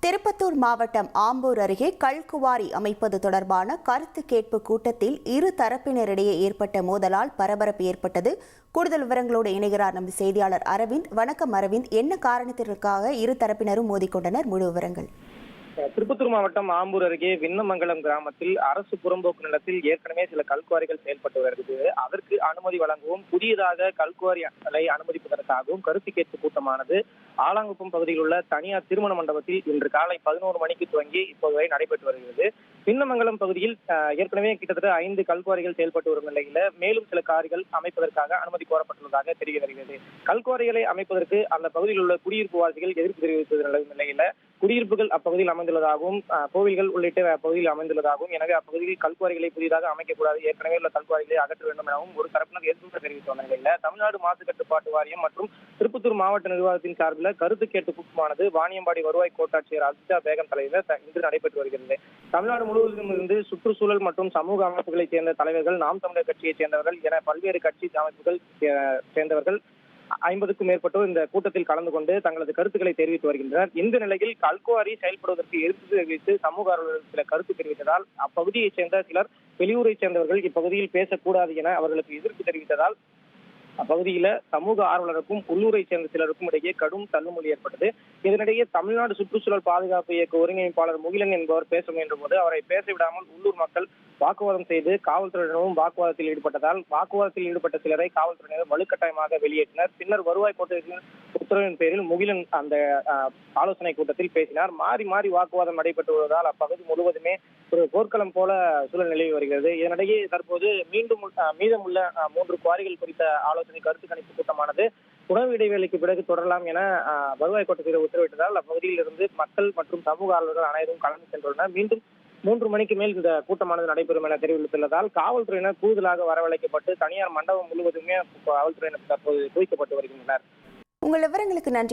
திருப்பத்தூர் மாவட்டம் ஆம்பூர் அருகே கல்குவாரி அமைப்பது தொடர்பான கருத்து கேட்பு கூட்டத்தில் இரு தரப்பினரிடையே ஏற்பட்ட மோதலால் பரபரப்பு ஏற்பட்டது. கூடுதல் விவரங்களோடு இணைகிறார் நமது செய்தியாளர் அரவிந்த். வணக்கம் அரவிந்த், என்ன காரணத்திற்காக இரு தரப்பினரும் மோதிக்கொண்டனர்? முழு விவரங்கள். திருப்பத்தூர் மாவட்டம் ஆம்பூர் அருகே விண்ணமங்கலம் கிராமத்தில் அரசு புறம்போக்கு நிலத்தில் ஏற்கனவே சில கல்குவாரிகள் செயல்பட்டு வருகிறது. அதற்கு அனுமதி வழங்கவும் புதியதாக கல்குவாரிகளை அனுமதிப்பதற்காகவும் கருத்து கேட்பு கூட்டமானது ஆலாங்குப்பம் பகுதியில் உள்ள தனியார் திருமண மண்டபத்தில் இன்று காலை 11 மணிக்கு துவங்கி இப்போது வரை நடைபெற்று வருகிறது. விண்ணமங்கலம் பகுதியில் ஏற்கனவே கிட்டத்தட்ட 5 கல்குவாரிகள் செயல்பட்டு வரும் நிலையில மேலும் சில காரிகள் அமைப்பதற்காக அனுமதி கோரப்பட்டுள்ளதாக தெரிய வருகிறது. கல்குவாரிகளை அமைப்பதற்கு அந்த பகுதியில் உள்ள குடியிருப்பு வாசிகள் எதிர்ப்பு தெரிவித்த நிலையில குடியிருப்புகள் அப்பகுதியில் அமைந்துள்ளதாகவும் கோவில்கள் உள்ளிட்ட பகுதியில் அமைந்துள்ளதாகவும், எனவே அப்பகுதியில் கல்குவாரிகளை புதிதாக அமைக்கக்கூடாது, ஏற்கனவே உள்ள கல்குவாரிகளை அகற்ற வேண்டும் எனவும் ஒரு தரப்பினர் எதிர்ப்பு தெரிவித்த நிலையில தமிழ்நாடு மாசு கட்டுப்பாட்டு வாரியம் மற்றும் திருப்பத்தூர் மாவட்ட நிர்வாகத்தின் சார்பில் கருத்து கேட்டு கூட்டமானது வாணியம்பாடி வருவாய் கோட்டாட்சியர் அஜிதா பேகம் தலைவர் இன்று நடைபெற்று வருகிறது. தமிழ்நாடு முழுவதும் இருந்து சுற்றுச்சூழல் மற்றும் சமூக அமைப்புகளைச் சேர்ந்த தலைவர்கள், நாம் தமிழர் கட்சியைச் சேர்ந்தவர்கள் என பல்வேறு கட்சி அமைப்புகள் சேர்ந்தவர்கள் 50க்கும் மேற்பட்டோர் இந்த கூட்டத்தில் கலந்து கொண்டு தங்களது கருத்துக்களை தெரிவித்து வருகின்றனர். இந்த நிலையில் கல்குவாரி செயல்படுவதற்கு எதிர்ப்பு தெரிவித்து சமூக ஆர்வலர்கள் சில கருத்து தெரிவித்ததால் அப்பகுதியைச் சேர்ந்த சிலர் வெளியூரைச் சேர்ந்தவர்கள் இப்பகுதியில் பேசக்கூடாது என அவர்களுக்கு எதிர்ப்பு தெரிவித்ததால் அப்பகுதியில சமூக ஆர்வலருக்கும் உள்ளூரை சேர்ந்த சிலருக்கும் இடையே கடும் தள்ளுமுள்ளி ஏற்பட்டது. இதனிடையே தமிழ்நாடு சுற்றுச்சூழல் பாதுகாப்பு இயக்க ஒருங்கிணைப்பாளர் முகிலன் என்பவர் பேச முயன்ற போது அவரை பேச விடாமல் உள்ளூர் மக்கள் வாக்குவாதம் செய்து காவல்துறையினரும் வாக்குவாதத்தில் ஈடுபட்டதால் வாக்குவாதத்தில் ஈடுபட்ட சிலரை காவல்துறையினர் வலுக்கட்டாயமாக வெளியேற்றினர். பின்னர் வருவாய் கோட்டத்தின் உத்தரவின் பேரில் முகிலன் அந்த ஆலோசனை கூட்டத்தில் பேசினார். மாறி மாறி வாக்குவாதம் நடைபெற்று வருவதால் அப்பகுதி முழுவதுமே ஒரு போர்க்களம் போல சூழல் நிலவி வருகிறது. இதனிடையே தற்போது மீதமுள்ள 3 குவாரிகள் குறித்த ஆலோசனை கருத்து கணிப்பு கூட்டமானது உணவு இடைவேளைக்கு பிறகு தொடரலாம் என வருவாய் கோட்டத்தில் உத்தரவிட்டதால் அப்பகுதியில் இருந்து மக்கள் மற்றும் சமூக ஆர்வலர்கள் அனைவரும் கலந்து சென்றுள்ளனர். மீண்டும் 3 மணிக்கு மேல் இந்த கூட்டமானது நடைபெறும் என தெரிவித்துள்ளதால் காவல்துறையினர் கூடுதலாக வரவழைக்கப்பட்டு தனியார் மண்டபம் முழுவதுமே காவல்துறையினர் தற்போது குவிக்கப்பட்டு வருகின்றனர். உங்கள் விவரங்களுக்கு நன்றி.